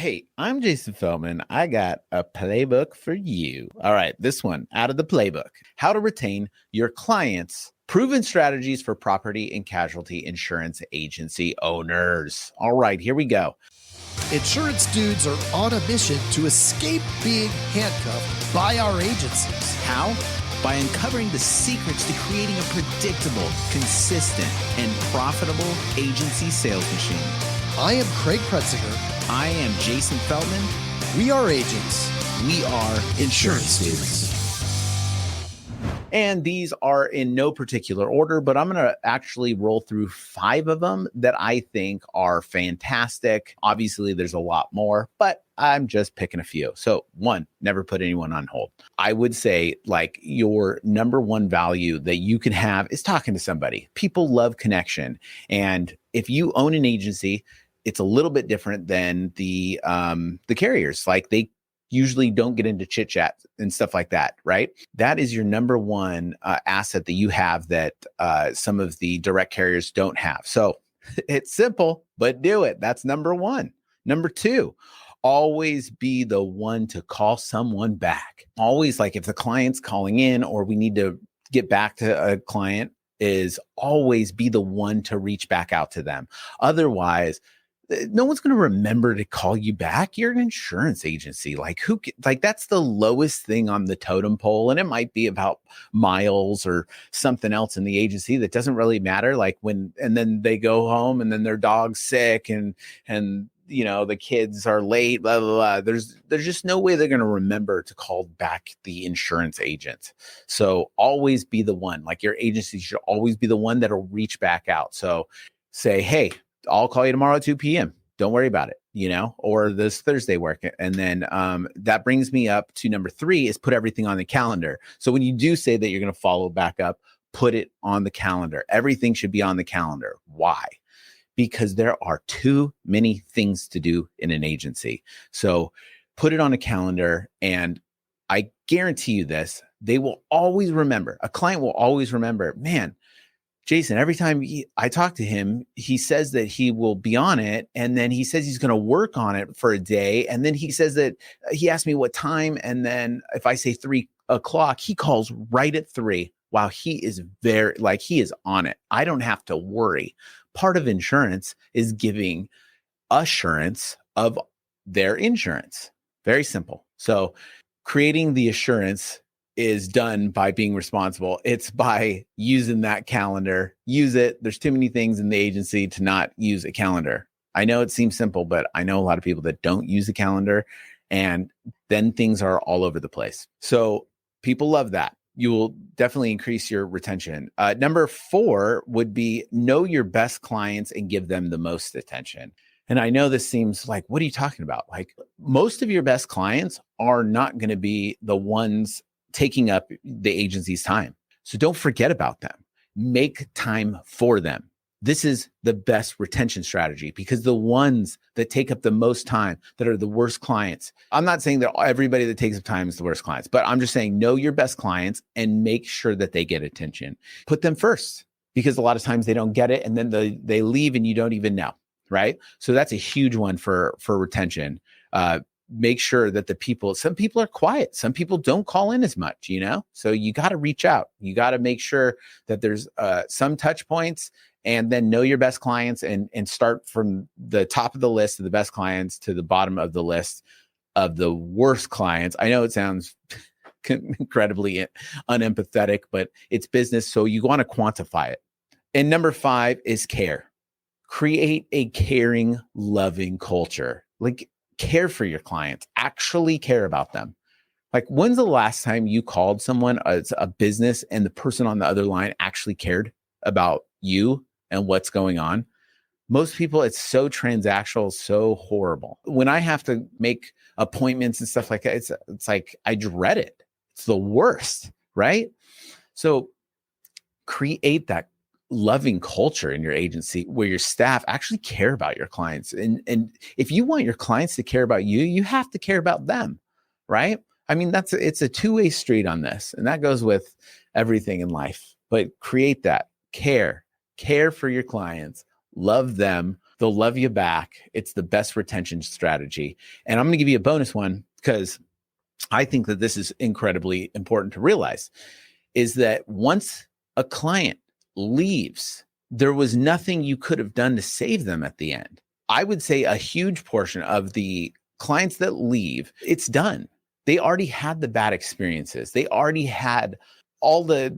Hey, I'm Jason Feldman. I got a playbook for you. All right, this one out of the playbook: how to retain your clients. Proven strategies for property and casualty insurance agency owners. All right, here we go. Insurance dudes are on a mission to escape being handcuffed by our agencies. How? By uncovering the secrets to creating a predictable, consistent, and profitable agency sales machine. I am Craig Pretzinger. I am Jason Feldman. We are agents. We are insurance dudes. And these are in no particular order, but I'm going to actually roll through 5 of them that I think are fantastic. Obviously, there's a lot more, but I'm just picking a few. So 1, never put anyone on hold. I would say like your number 1 value that you can have is talking to somebody. People love connection. And if you own an agency, it's a little bit different than the carriers. Like they usually don't get into chit chat and stuff like that, right? That is your number 1 asset that you have that some of the direct carriers don't have. So it's simple, but do it. That's number 1. Number 2, always be the one to call someone back. Always, like if the client's calling in or we need to get back to a client, is always be the one to reach back out to them. Otherwise, no one's going to remember to call you back. You're an insurance agency. Like that's the lowest thing on the totem pole. And it might be about miles or something else in the agency that doesn't really matter. Like and then they go home and then their dog's sick and you know, the kids are late, blah, blah, blah. There's just no way they're going to remember to call back the insurance agent. So always be the one. Like your agency should always be the one that'll reach back out. So say, hey, I'll call you tomorrow at 2 p.m. Don't worry about it, you know, or this Thursday work. And then that brings me up to number 3 is put everything on the calendar. So when you do say that you're going to follow back up, put it on the calendar. Everything should be on the calendar. Why? Because there are too many things to do in an agency. So put it on a calendar, and I guarantee you this, they will always remember. A client will always remember, man, Jason, every time I talk to him, he says that he will be on it. And then he says he's going to work on it for a day. And then he says that he asked me what time. And then if I say 3 o'clock, he calls right at 3. Wow. He is he is on it. I don't have to worry. Part of insurance is giving assurance of their insurance. Very simple. So creating the assurance is done by being responsible. It's by using that calendar. Use it. There's too many things in the agency to not use a calendar. I know it seems simple, but I know a lot of people that don't use a calendar, and then things are all over the place. So people love that. You will definitely increase your retention. Number 4 would be know your best clients and give them the most attention. And I know this seems like, what are you talking about? Like most of your best clients are not going to be the ones taking up the agency's time. So don't forget about them. Make time for them. This is the best retention strategy, because the ones that take up the most time, that are the worst clients. I'm not saying that everybody that takes up time is the worst clients, but I'm just saying know your best clients and make sure that they get attention. Put them first, because a lot of times they don't get it and then they leave and you don't even know, right? So that's a huge one for retention. Make sure that some people are quiet. Some people don't call in as much, you know? So you got to reach out. You got to make sure that there's some touch points, and then know your best clients and start from the top of the list of the best clients to the bottom of the list of the worst clients. I know it sounds incredibly unempathetic, but it's business. So you want to quantify it. And number 5 is care. Create a caring, loving culture. Like, care for your clients, actually care about them. Like, when's the last time you called someone, a business, and the person on the other line actually cared about you and what's going on? Most people, it's so transactional, so horrible. When I have to make appointments and stuff like that, it's like, I dread it. It's the worst, right? So create that loving culture in your agency where your staff actually care about your clients. And if you want your clients to care about you, you have to care about them, right? I mean, it's a two-way street on this, and that goes with everything in life. But create that care for your clients, love them, They'll love you back. It's the best retention strategy. And I'm going to give you a bonus one because I think that this is incredibly important to realize, is that once a client leaves, there was nothing you could have done to save them at the end. I would say a huge portion of the clients that leave, it's done. They already had the bad experiences. They already had all the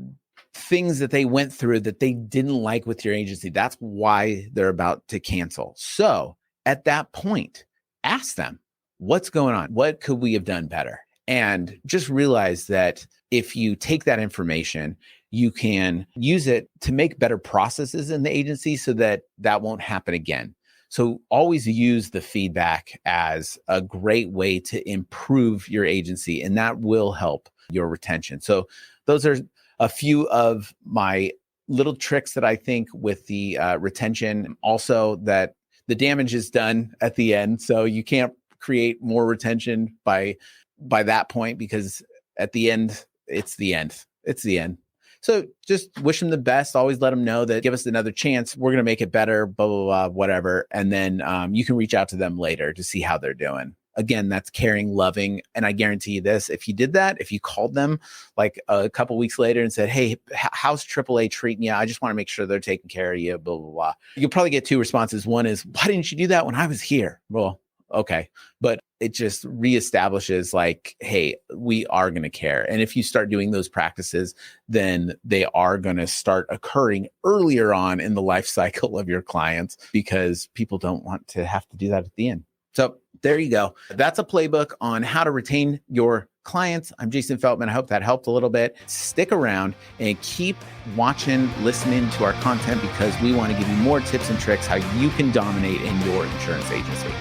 things that they went through that they didn't like with your agency. That's why they're about to cancel. So at that point, ask them, what's going on? What could we have done better? And just realize that if you take that information, you can use it to make better processes in the agency so that that won't happen again. So always use the feedback as a great way to improve your agency, and that will help your retention. So those are a few of my little tricks that I think with the retention. Also, that the damage is done at the end, so you can't create more retention by that point, because at the end, it's the end. It's the end. So just wish them the best. Always let them know that give us another chance. We're going to make it better, blah, blah, blah, whatever. And then you can reach out to them later to see how they're doing. Again, that's caring, loving. And I guarantee you this, if you did that, if you called them like a couple weeks later and said, hey, how's AAA treating you? I just want to make sure they're taking care of you, blah, blah, blah. You'll probably get two responses. One is, why didn't you do that when I was here? Well, okay. But it just reestablishes like, hey, we are going to care. And if you start doing those practices, then they are going to start occurring earlier on in the life cycle of your clients, because people don't want to have to do that at the end. So there you go. That's a playbook on how to retain your clients. I'm Jason Feltman. I hope that helped a little bit. Stick around and keep watching, listening to our content, because we want to give you more tips and tricks how you can dominate in your insurance agency.